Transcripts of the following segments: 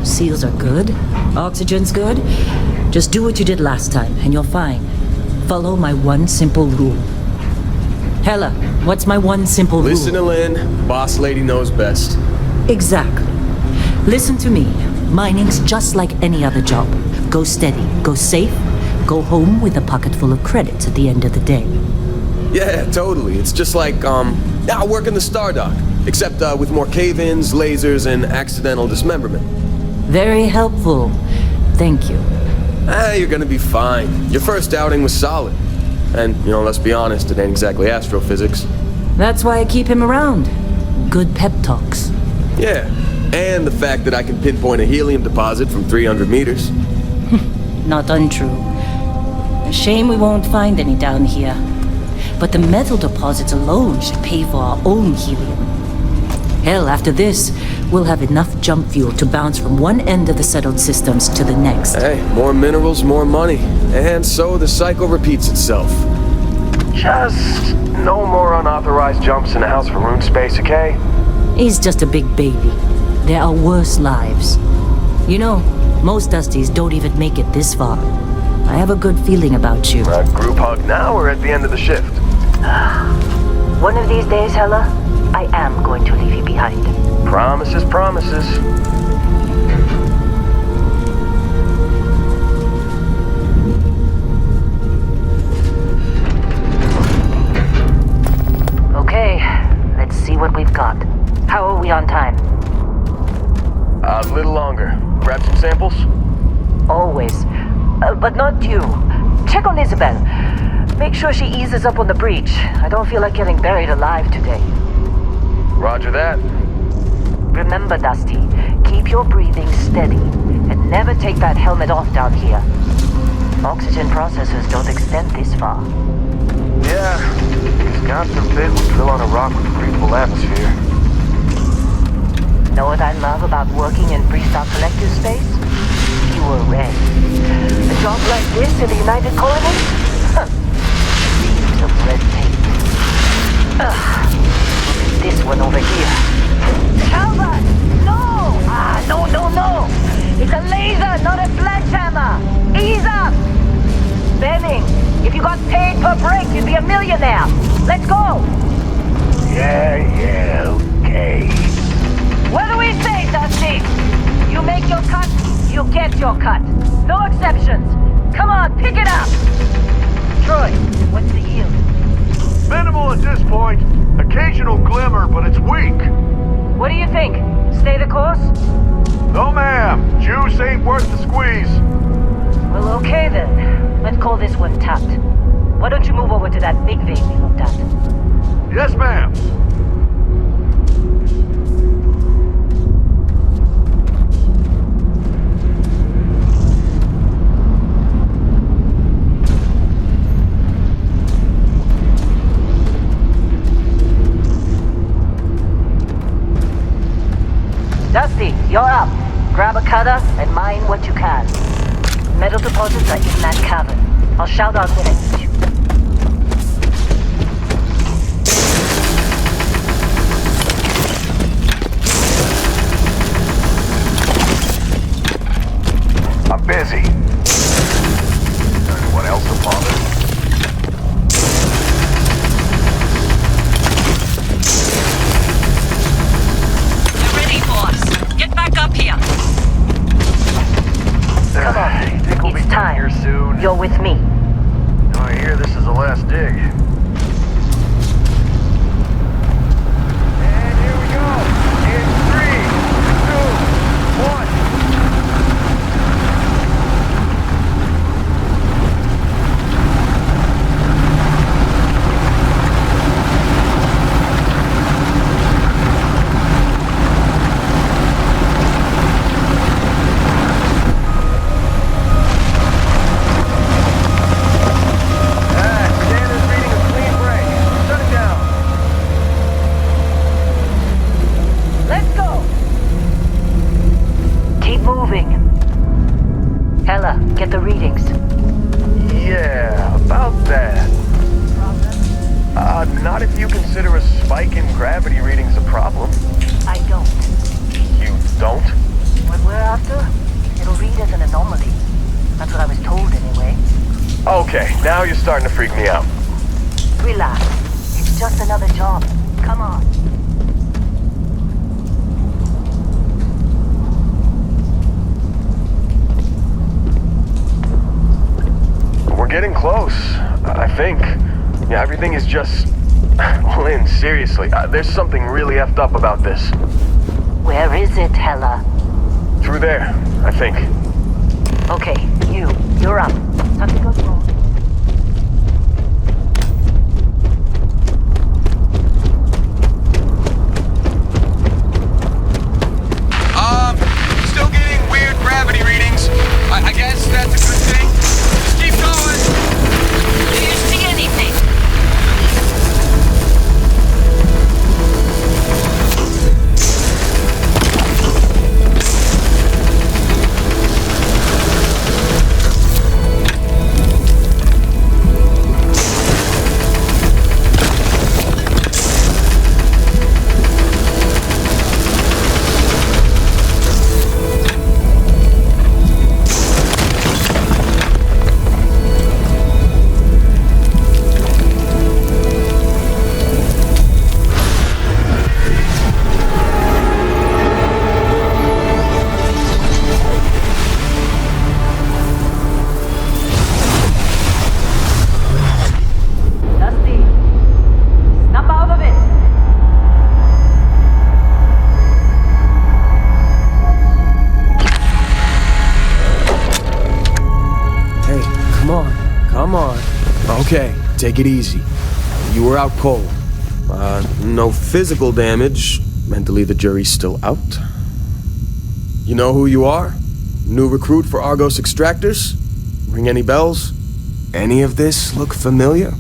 Seals are good. Oxygen's good. Just do what you did last time, and you're fine. Follow my one simple rule. Hella, what's my one simple rule? Listen to Lynn. Boss lady knows best. Exactly. Listen to me. Mining's just like any other job. Go steady, go safe, go home with a pocket full of credits at the end of the day. Yeah, totally. It's just like, working the Stardock. Except with more cave-ins, lasers, and accidental dismemberment. Very helpful. Thank you. You're gonna be fine. Your first outing was solid. And, let's be honest, it ain't exactly astrophysics. That's why I keep him around. Good pep talks. Yeah, and the fact that I can pinpoint a helium deposit from 300 meters. Not untrue. A shame we won't find any down here. But the metal deposits alone should pay for our own helium. Hell, after this, we'll have enough jump fuel to bounce from one end of the settled systems to the next. Hey, more minerals, more money. And so the cycle repeats itself. Just no more unauthorized jumps in the house for room space, okay? He's just a big baby. There are worse lives. Most Dusties don't even make it this far. I have a good feeling about you. A group hug now or at the end of the shift? One of these days, Hella, I am going to leave you behind. Promises, promises. Okay, let's see what we've got. How are we on time? A little longer. Grab some samples? Always. But not you. Check on Isabel. Make sure she eases up on the breach. I don't feel like getting buried alive today. Roger that. Remember, Dusty, keep your breathing steady and never take that helmet off down here. Oxygen processors don't extend this far. Yeah, because God forbid we drill on a rock with a breathable atmosphere. Know what I love about working in Freestyle Collective space? Pure red. A job like this in the United Colonies? Leaves of red tape. Look at this one over here. Calvert! No! No! It's a laser, not a sledgehammer! Ease up! Benning, if you got paid per break, you'd be a millionaire. Let's go! Yeah, okay. What do we say, Dusty? You make your cut, you get your cut. No exceptions. Come on, pick it up! Troy, what's the yield? Minimal at this point. Occasional glimmer, but it's weak. What do you think? Stay the course? No, ma'am. Juice ain't worth the squeeze. Well, okay then. Let's call this one tapped. Why don't you move over to that big vein we looked at? Yes, ma'am. Dusty, you're up. Grab a cutter and mine what you can. Metal deposits are in that cavern. I'll shout out when I need you. I'm busy. Anyone else to bother? We're ready, boss. Get back up here. Come on. You think we'll be It's done time. here soon? You're with me. I hear this is the last dig. And here we go. In 3, 2, 1. readings. Yeah, about that. Not if you consider a spike in gravity readings a problem. I don't. You don't? What we're after, it'll read as an anomaly. That's what I was told anyway. Okay, now you're starting to freak me out. Relax. It's just another job. Come on. We're getting close, I think. Yeah, everything is just... Lynn, seriously, there's something really effed up about this. Where is it, Hella? Through there, I think. Okay, you're up. Something goes wrong. Still getting weird gravity readings. I guess that's a good thing. Just keep going. Do you see anything? Okay, take it easy. You were out cold. No physical damage. Mentally, the jury's still out. You know who you are? New recruit for Argos Extractors? Ring any bells? Any of this look familiar?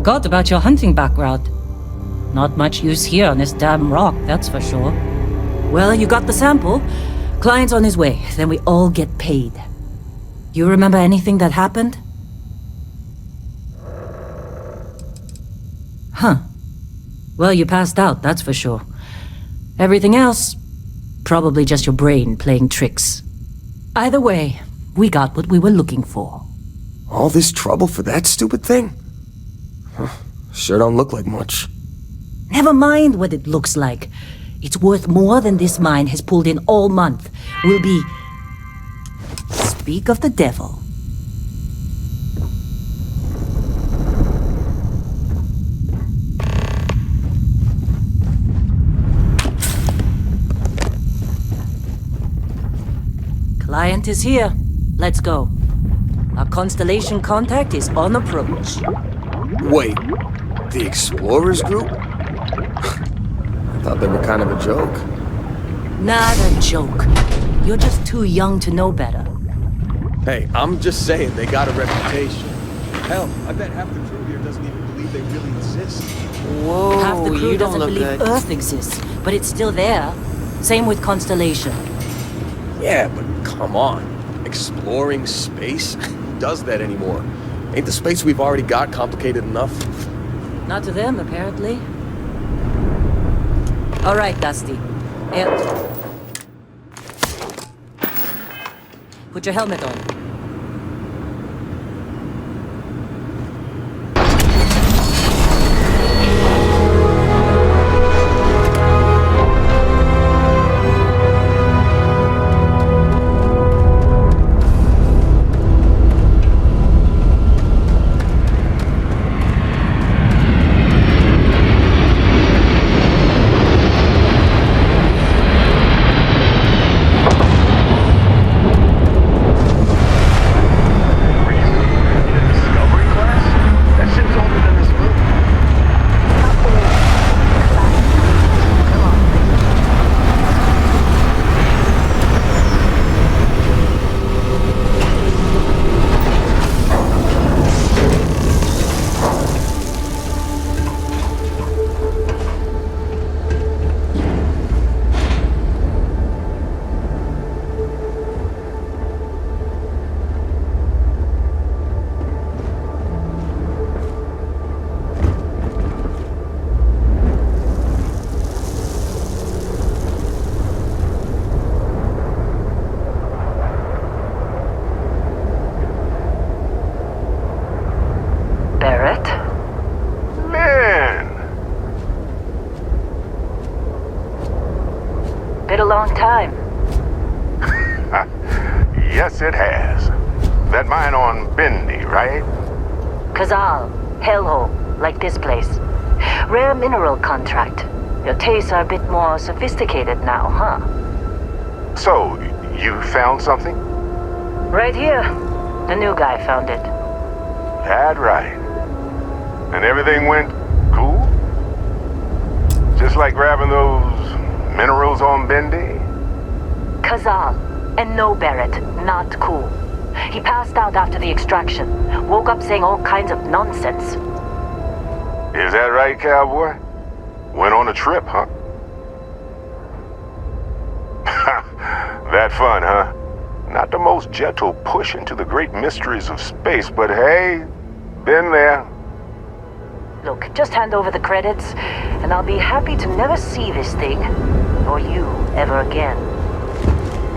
Forgot about your hunting background. Not much use here on this damn rock, that's for sure. Well, you got the sample. Client's on his way, then we all get paid. Do you remember anything that happened? Huh. Well, you passed out, that's for sure. Everything else, probably just your brain playing tricks. Either way, we got what we were looking for. All this trouble for that stupid thing? Huh, sure don't look like much. Never mind what it looks like. It's worth more than this mine has pulled in all month. We'll be... Speak of the devil. Client is here. Let's go. Our constellation contact is on approach. Wait, the Explorers group? I thought they were kind of a joke. Not a joke. You're just too young to know better. Hey, I'm just saying they got a reputation. Hell, I bet half the crew here doesn't even believe they really exist. Whoa, Half the crew you don't doesn't look believe good. Earth exists, but it's still there. Same with Constellation. Yeah, but come on. Exploring space? Who does that anymore? Ain't the space we've already got complicated enough? Not to them, apparently. All right, Dusty. Put your helmet on. Been a long time. Yes, it has. That mine on Bendy, right? Kazal, hellhole, like this place. Rare mineral contract. Your tastes are a bit more sophisticated now, huh? So, you found something? Right here. The new guy found it. That right. And everything went cool? Just like grabbing those minerals on Bendy? Kazal, and no Barrett, not cool. He passed out after the extraction. Woke up saying all kinds of nonsense. Is that right, cowboy? Went on a trip, huh? That fun, huh? Not the most gentle push into the great mysteries of space, but hey, been there. Look, just hand over the credits, and I'll be happy to never see this thing, or you, ever again.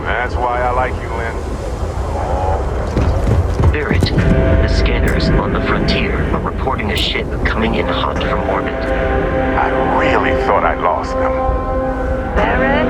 That's why I like you, Lynn. Barrett, the scanners on the frontier are reporting a ship coming in hot from orbit. I really thought I'd lost them. Barrett?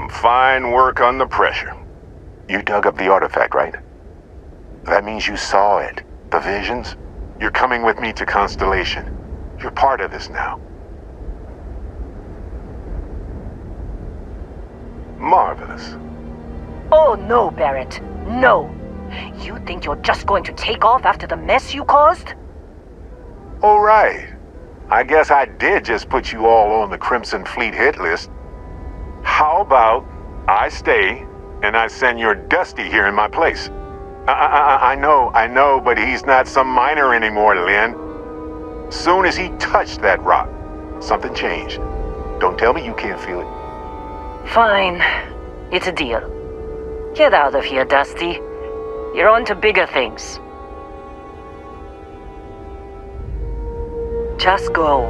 Some fine work under pressure. You dug up the artifact, right? That means you saw it. The visions? You're coming with me to Constellation. You're part of this now. Marvelous. Oh no, Barrett. No. You think you're just going to take off after the mess you caused? All right. I guess I did just put you all on the Crimson Fleet hit list. How about I stay and I send your Dusty here in my place? I know, but he's not some miner anymore, Lynn. Soon as he touched that rock, something changed. Don't tell me you can't feel it. Fine. It's a deal. Get out of here, Dusty. You're on to bigger things. Just go.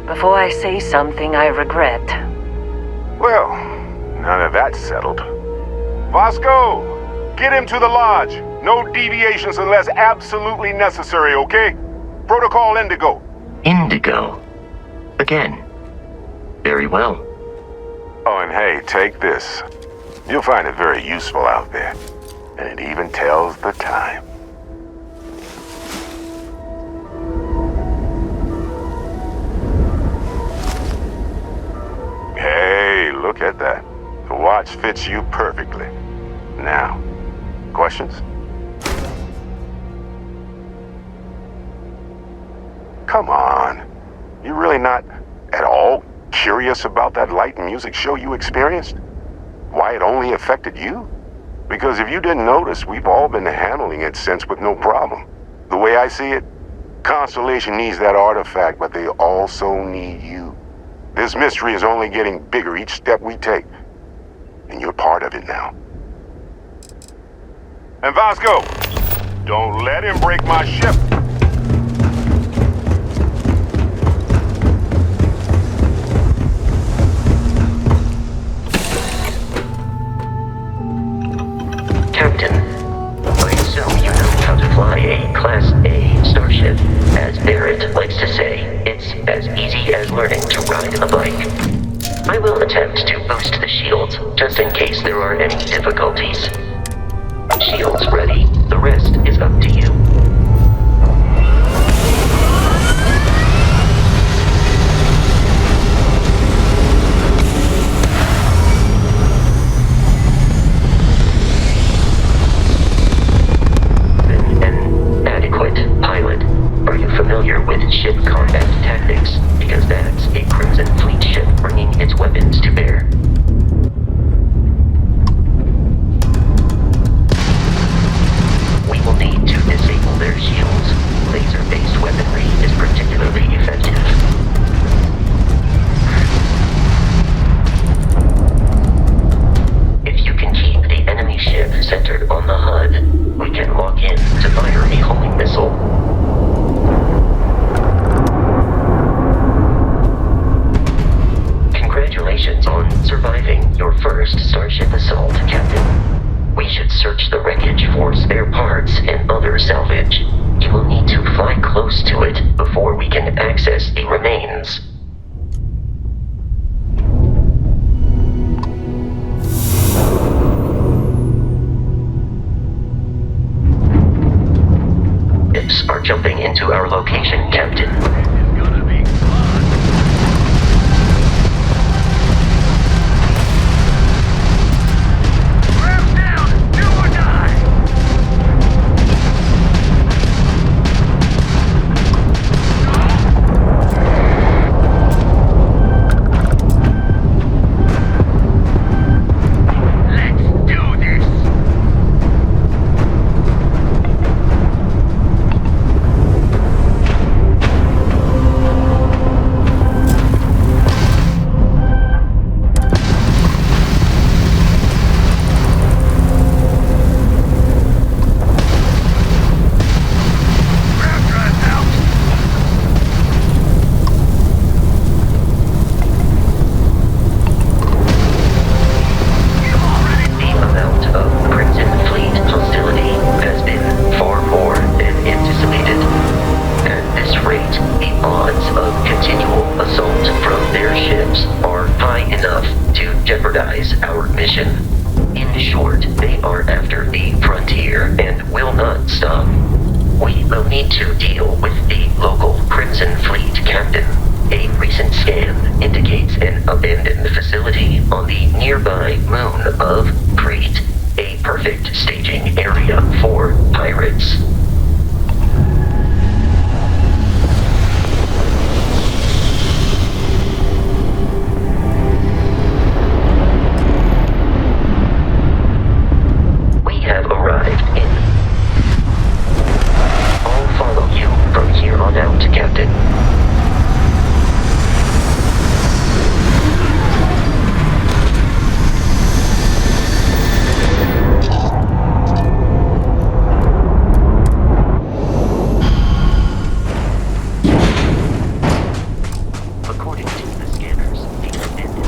Before I say something I regret. Well, now that that's settled. Vasco! Get him to the lodge. No deviations unless absolutely necessary, okay? Protocol Indigo. Indigo. Again. Very well. Oh, and hey, take this. You'll find it very useful out there. And it even tells the time. Hey, look at that. The watch fits you perfectly. Now, questions? Come on. You really not at all curious about that light and music show you experienced? Why it only affected you? Because if you didn't notice, we've all been handling it since with no problem. The way I see it, Constellation needs that artifact, but they also need you. This mystery is only getting bigger each step we take. And you're part of it now. And Vasco, don't let him break my ship. Captain, I assume you know how to fly a Class A starship. As Barrett likes to say, it's as easy as learning to ride a bike. I will attempt to boost the shields, just in case there are any difficulties. Shields ready. The rest is up to you. An adequate pilot. Are you familiar with ship combat tactics? Because that's a Crimson Fleet ship bringing its weapons to bear. We will need to disable their shields. Laser-based weaponry is particularly effective. If you can keep the enemy ship centered on the HUD, we can lock in to fire a homing missile. Congratulations on surviving your first Starship assault, Captain. We should search the wreckage for spare parts and other salvage. You will need to fly close to it before we can access the remains. Ships are jumping into our location, Captain. I'll need to deal with the local Crimson Fleet captain. A recent scan indicates an abandoned facility on the nearby moon of Crete, a perfect staging area for pirates. We have arrived in. I'll follow you from here on out, Captain. According to the scanners, the abandoned.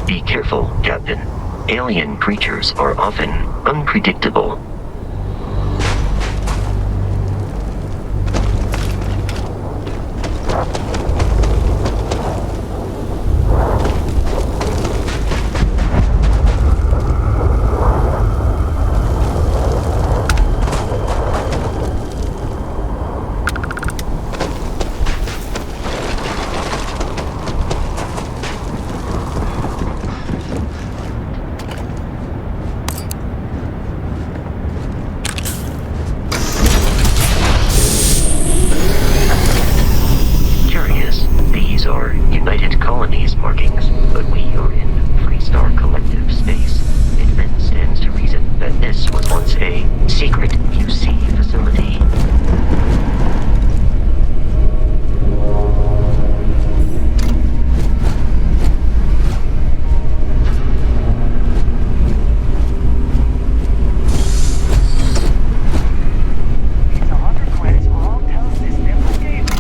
Be careful, Captain. Alien creatures are often unpredictable. Curious, these are United Colonies markings, but we are in Freestar Collective space. It then stands to reason that this was once a secret UC facility. It's a hard request for all tell system engagement.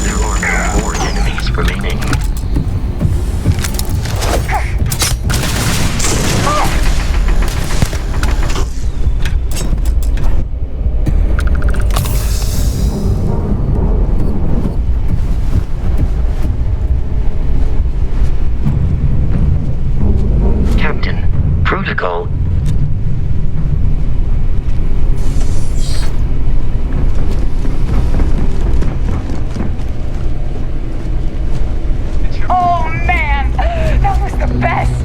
There are no more enemies remaining. Captain, protocol. Oh man, that was the best.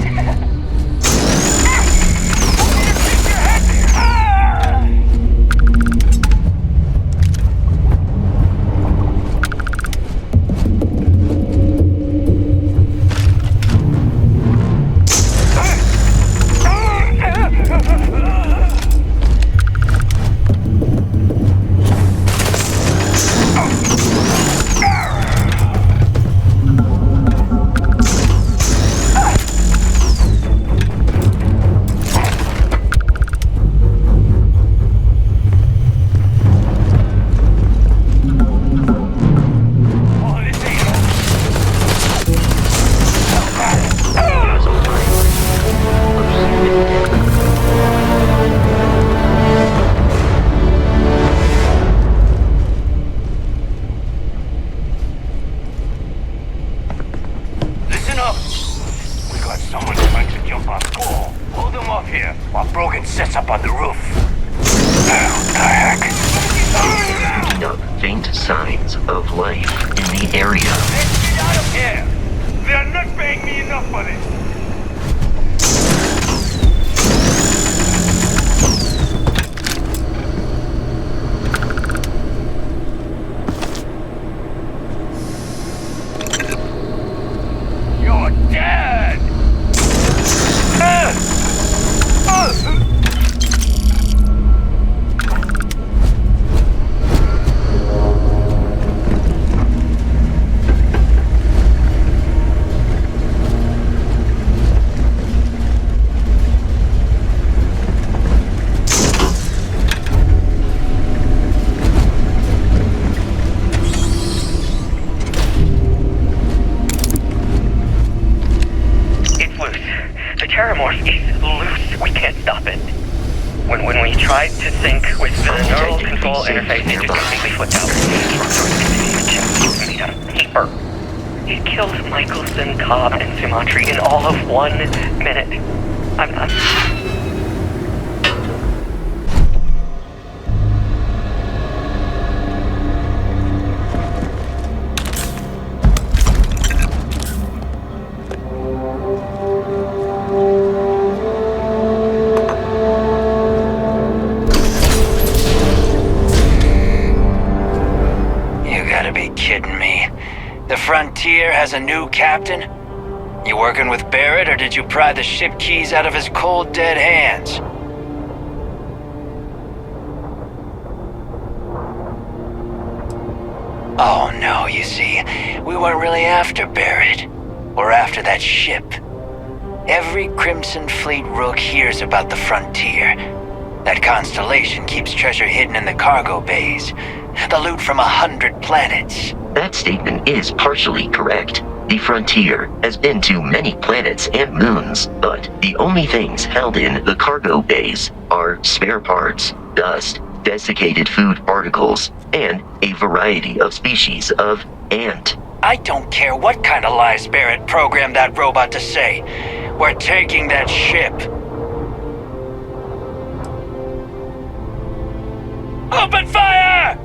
Listen up! We got someone trying to jump our wall. Hold them off here while Brogan sets up on the roof. What the heck? Picking up faint signs of life in the area. Let's get out of here! They are not paying me enough for this! You're dead! paramorph is loose. We can't stop it. When we tried to sync with the neural control interface, it just completely flipped out. It's made out of paper. It killed Michelson, Cobb, and Sumatri in all of 1 minute. I'm kidding me. The Frontier has a new captain? You working with Barrett, or did you pry the ship keys out of his cold, dead hands? Oh no, you see, we weren't really after Barrett. We're after that ship. Every Crimson Fleet rook hears about the Frontier. That constellation keeps treasure hidden in the cargo bays. The loot from 100 planets. That statement is partially correct. The Frontier has been to many planets and moons, but the only things held in the cargo bays are spare parts, dust, desiccated food particles, and a variety of species of ant. I don't care what kind of lies Barrett programmed that robot to say. We're taking that ship. Open fire!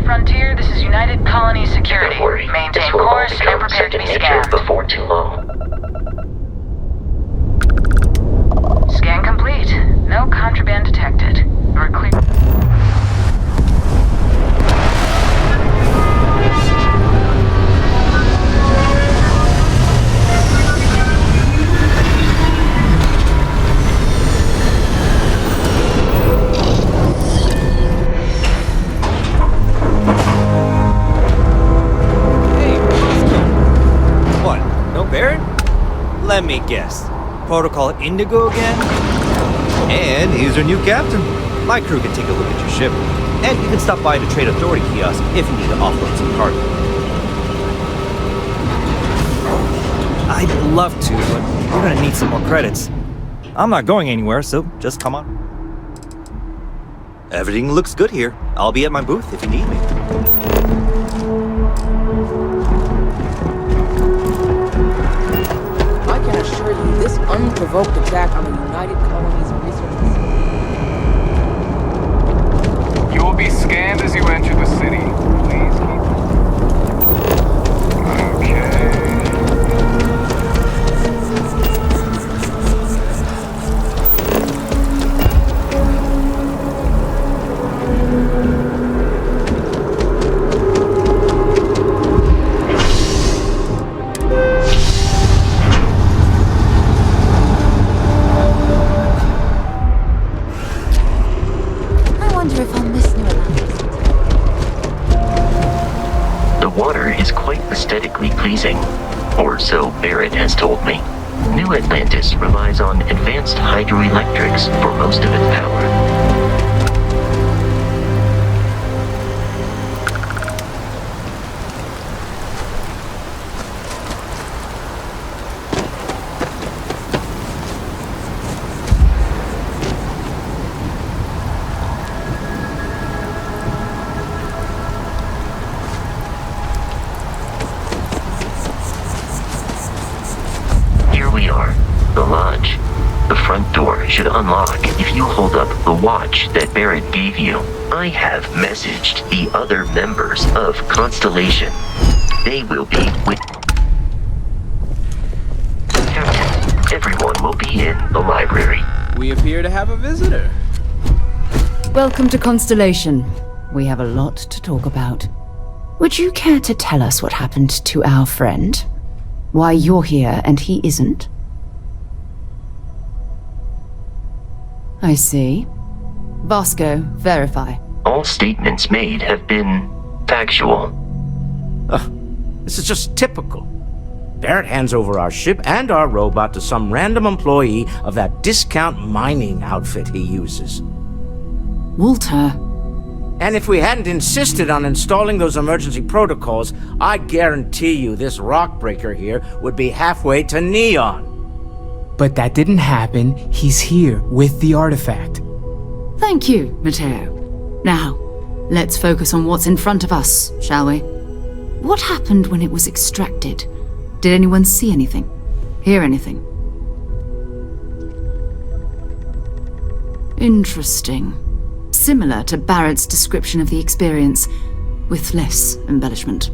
Frontier, this is United Colony Security. Maintain course and prepare to be scanned. Before too long. Scan complete. No contraband detected. We're clear. Let me guess. Protocol Indigo again? And he's our new captain. My crew can take a look at your ship. And you can stop by the Trade Authority kiosk if you need to offload some cargo. I'd love to, but we're gonna need some more credits. I'm not going anywhere, so just come on. Everything looks good here. I'll be at my booth if you need me. Assure you, this unprovoked attack on the United Colony's resources. You will be scanned as you enter the city. Please keep. pleasing. Or so Barrett has told me. New Atlantis relies on advanced hydroelectrics for most of its power. Should unlock if you hold up the watch that Barrett gave you. I have messaged the other members of Constellation. They will be with... Captain, everyone will be in the library. We appear to have a visitor. Welcome to Constellation. We have a lot to talk about. Would you care to tell us what happened to our friend? Why you're here and he isn't? I see. Vasco, verify. All statements made have been factual. This is just typical. Barrett hands over our ship and our robot to some random employee of that discount mining outfit he uses. Walter. And if we hadn't insisted on installing those emergency protocols, I guarantee you this rock breaker here would be halfway to Neon. But that didn't happen. He's here with the artifact. Thank you, Matteo. Now, let's focus on what's in front of us, shall we? What happened when it was extracted? Did anyone see anything? Hear anything? Interesting. Similar to Barrett's description of the experience, with less embellishment.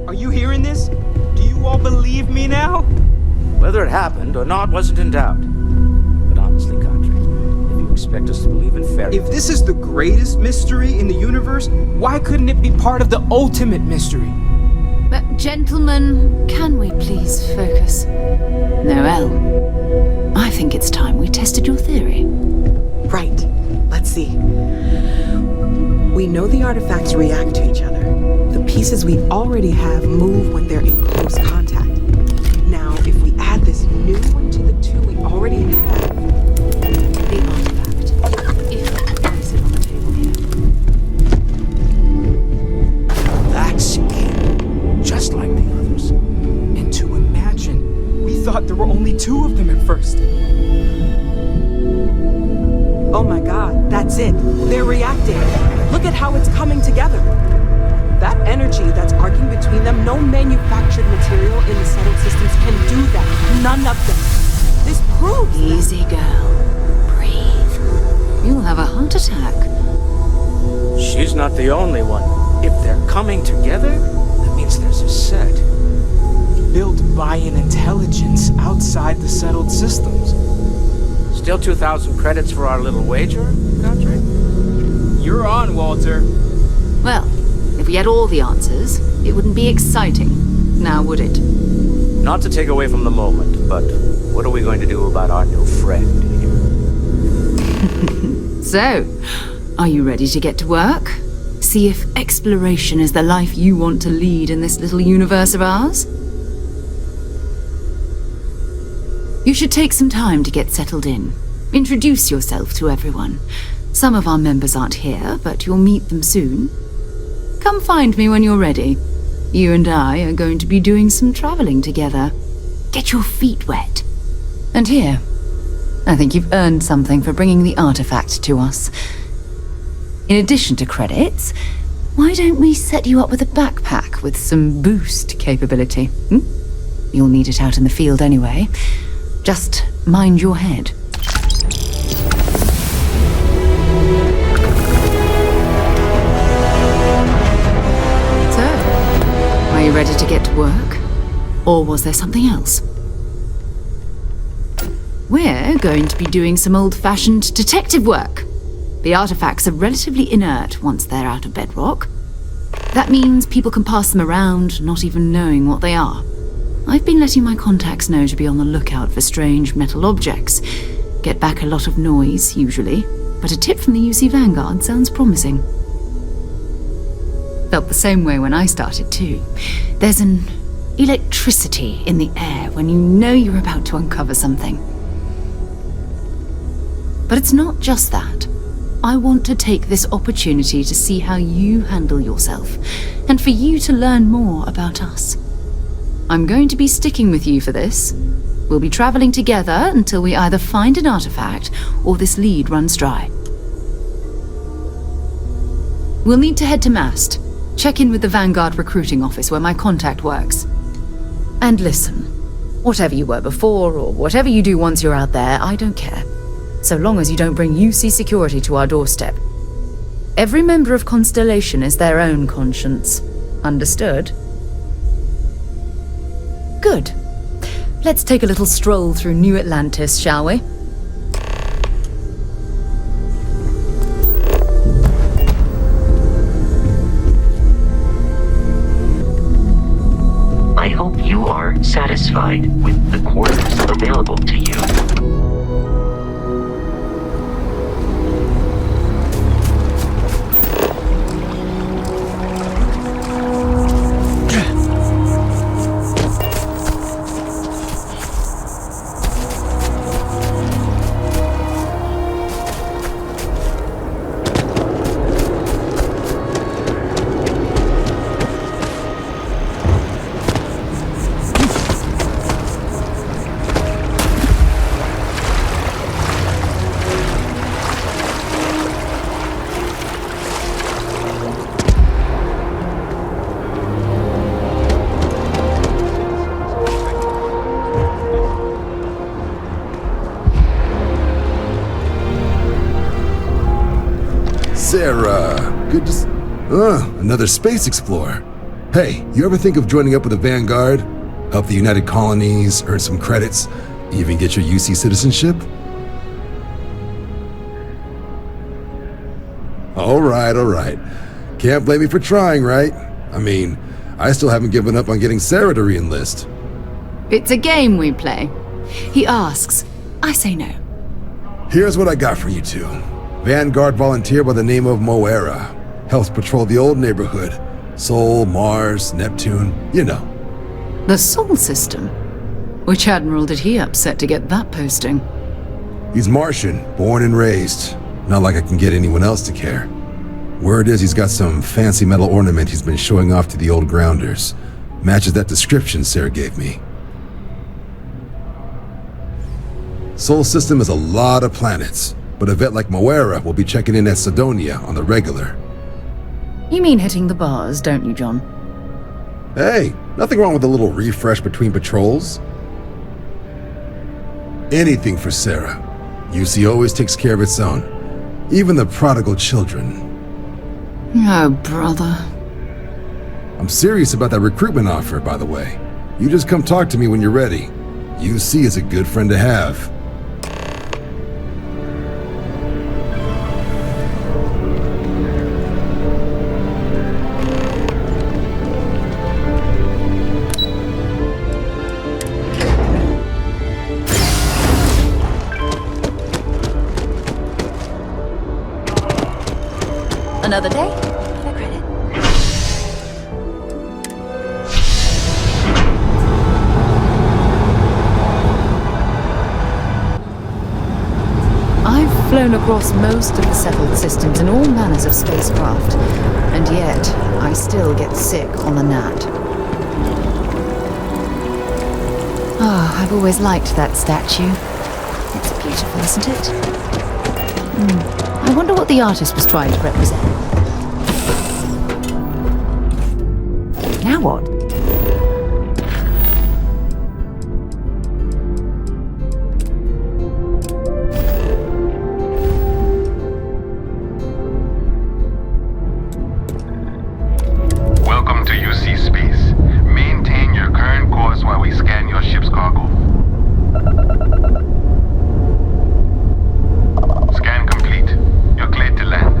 Are you hearing this? Do you all believe me now? Whether it happened or not wasn't in doubt. But honestly, Country, if you expect us to believe in fairy If this is the greatest mystery in the universe, why couldn't it be part of the ultimate mystery? But gentlemen, can we please focus? Noel, I think it's time we tested your theory. Right. Let's see. We know the artifacts react to each other. The pieces we already have move when they're in close contact. Now, if we add this new one to the two we already have, the artifact, if I place it on the table here. That's it. Just like the others. And to imagine, we thought there were only two of them at first. Oh my god, that's it. They're reacting. Look at how it's coming together. That energy that's arcing between them, no manufactured material in the settled systems can do that. None of them. This proves Easy, girl. Breathe. You'll have a heart attack. She's not the only one. If they're coming together, that means there's a set. Built by an intelligence outside the settled systems. Still 2,000 credits for our little wager, Country? You're on, Walter. Well, if we had all the answers, it wouldn't be exciting, now would it? Not to take away from the moment, but what are we going to do about our new friend here? So, are you ready to get to work? See if exploration is the life you want to lead in this little universe of ours? You should take some time to get settled in. Introduce yourself to everyone. Some of our members aren't here, but you'll meet them soon. Come find me when you're ready. You and I are going to be doing some traveling together. Get your feet wet. And here, I think you've earned something for bringing the artifact to us. In addition to credits, why don't we set you up with a backpack with some boost capability? You'll need it out in the field anyway. Just mind your head. So, are you ready to get to work? Or was there something else? We're going to be doing some old-fashioned detective work. The artifacts are relatively inert once they're out of bedrock. That means people can pass them around, not even knowing what they are. I've been letting my contacts know to be on the lookout for strange metal objects. Get back a lot of noise, usually, but a tip from the UC Vanguard sounds promising. Felt the same way when I started too. There's an electricity in the air when you know you're about to uncover something. But it's not just that. I want to take this opportunity to see how you handle yourself, and for you to learn more about us. I'm going to be sticking with you for this. We'll be traveling together until we either find an artifact or this lead runs dry. We'll need to head to Mast. Check in with the Vanguard recruiting office where my contact works. And listen, whatever you were before or whatever you do once you're out there, I don't care. So long as you don't bring UC security to our doorstep. Every member of Constellation is their own conscience. Understood? Good. Let's take a little stroll through New Atlantis, shall we? I hope you are satisfied with the quarters available to you. Sarah, good to another space explorer. Hey, you ever think of joining up with the Vanguard? Help the United Colonies, earn some credits, even get your UC citizenship? All right. Can't blame me for trying, right? I mean, I still haven't given up on getting Sarah to re-enlist. It's a game we play. He asks, I say no. Here's what I got for you two. Vanguard volunteer by the name of Moira. Helps patrol the old neighborhood. Sol, Mars, Neptune, you know. The Sol system? Which admiral did he upset to get that posting? He's Martian, born and raised. Not like I can get anyone else to care. Word is he's got some fancy metal ornament he's been showing off to the old grounders. Matches that description Sarah gave me. Sol system is a lot of planets, but a vet like Moira will be checking in at Sidonia on the regular. You mean hitting the bars, don't you, John? Hey, nothing wrong with a little refresh between patrols. Anything for Sarah. UC always takes care of its own. Even the prodigal children. Oh, brother. I'm serious about that recruitment offer, by the way. You just come talk to me when you're ready. UC is a good friend to have. Another day, another credit. I've flown across most of the settled systems in all manners of spacecraft, and yet I still get sick on the Nat. Ah, I've always liked that statue. It's beautiful, isn't it? I wonder what the artist was trying to represent. Now what? Welcome to UC Space. Maintain your current course while we scan your ship's cargo. Scan complete. You're cleared to land.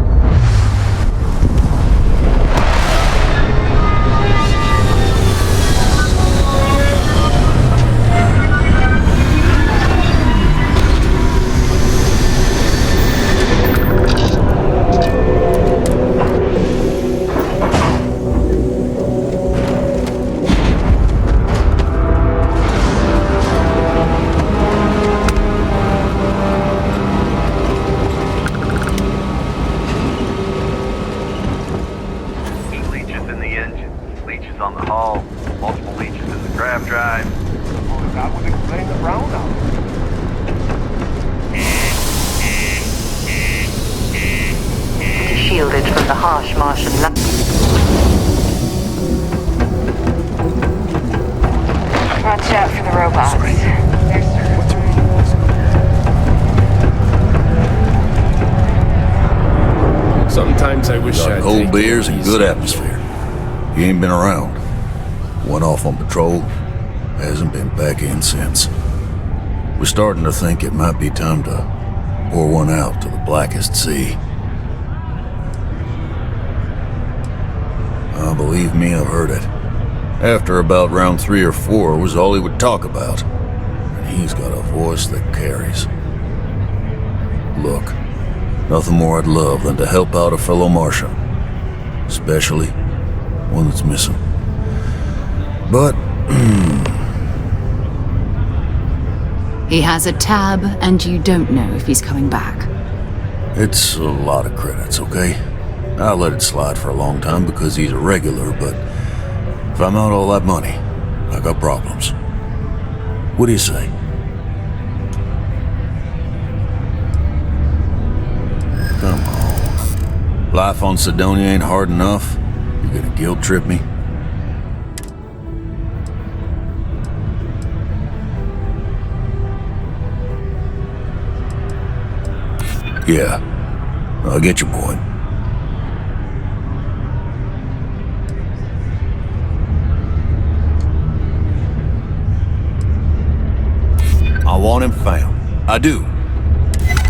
Sometimes I wish I'd cold take beers it and easy. good atmosphere. He ain't been around. Went off on patrol. Hasn't been back in since. We're starting to think it might be time to pour one out to the blackest sea. Believe me, I've heard it. After about round 3 or 4 was all he would talk about. And he's got a voice that carries. Look, nothing more I'd love than to help out a fellow Martian. Especially one that's missing. But, He has a tab, and you don't know if he's coming back. it's a lot of credits, okay? I'll let it slide for a long time because he's a regular, but if I'm out all that money, I got problems. What do you say? Come on. Life on Sidonia ain't hard enough. You gonna guilt trip me? Yeah, I get your point. I want him found. I do.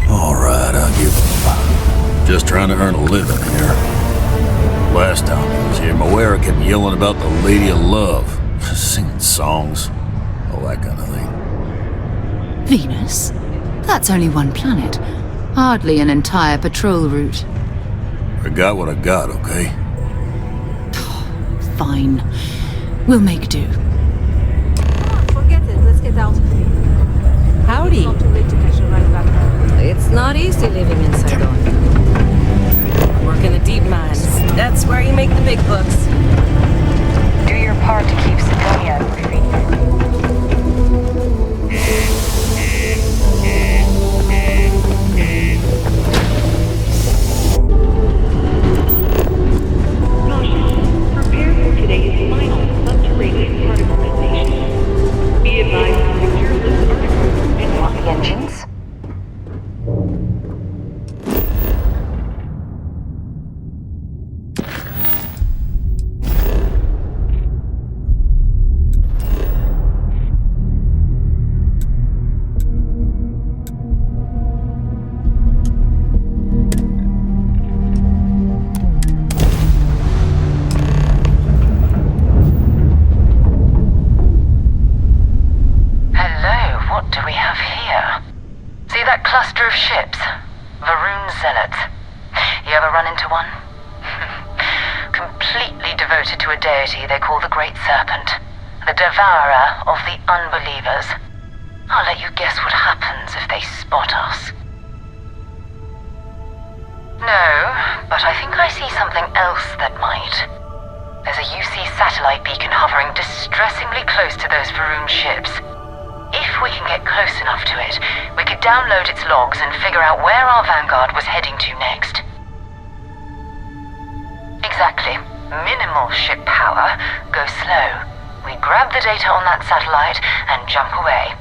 All right, I'll give him. Just trying to earn a living here. Last time I was here, Moira kept yelling about the Lady of Love, singing songs, all that kind of thing. Venus? That's only one planet. Hardly an entire patrol route. I got what I got, okay? Fine. We'll make do. Forget it. Let's get out of here. Howdy. It's not too late to catch a ride back home. It's not easy living in Sidonia. Work in the deep mines. That's where you make the big bucks. Do your part to keep Sidonia free. Prepare for today's final subterranean particle detonation. Be advised to secure this particle and lock the engines. Cluster of ships. Varun zealots. You ever run into one? Completely devoted to a deity they call the Great Serpent. The devourer of the unbelievers. I'll let you guess what happens if they spot us. No, but I think I see something else that might. There's a UC satellite beacon hovering distressingly close to those Varun ships. If we can get close enough to it, we could download its logs and figure out where our vanguard was heading to next. Exactly. Minimal ship power. Go slow. We grab the data on that satellite and jump away.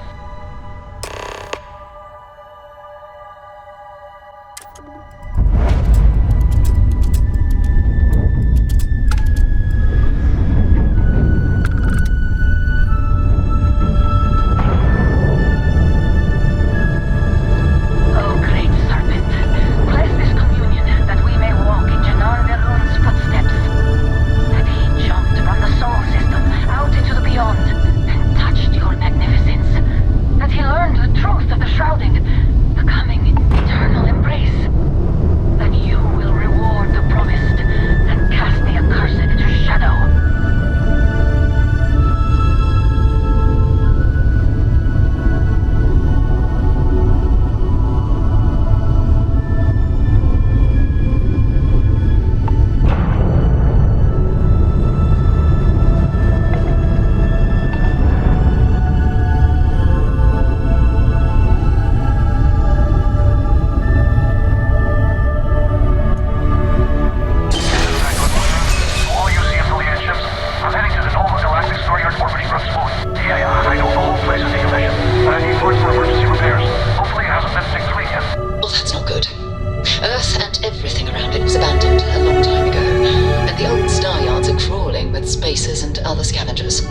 the scavengers.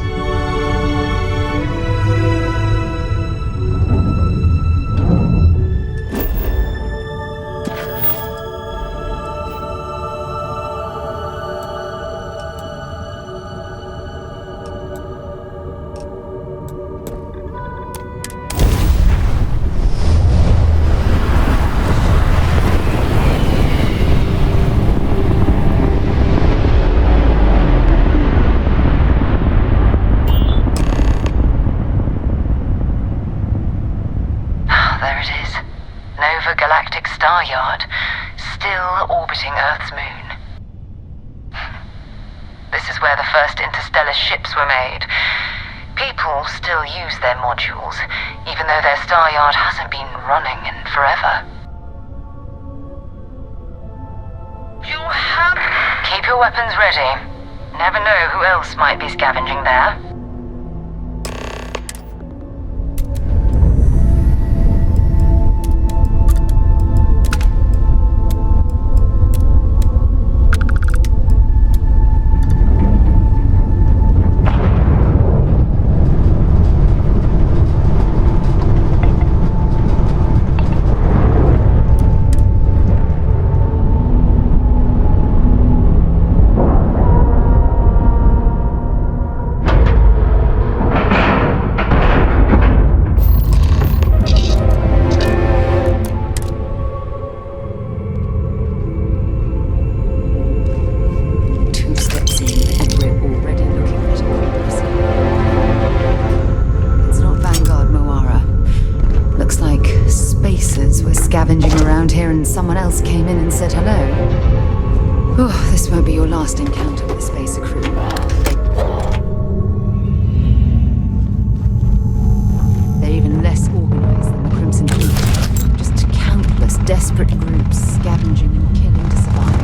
Yard, still orbiting Earth's moon. This is where the first interstellar ships were made. People still use their modules, even though their star yard hasn't been running in forever. Keep your weapons ready. Never know who else might be scavenging there. Someone else came in and said hello. Oh, this won't be your last encounter with the spacer crew. They're even less organized than the Crimson Fleet. Just countless desperate groups scavenging and killing to survive.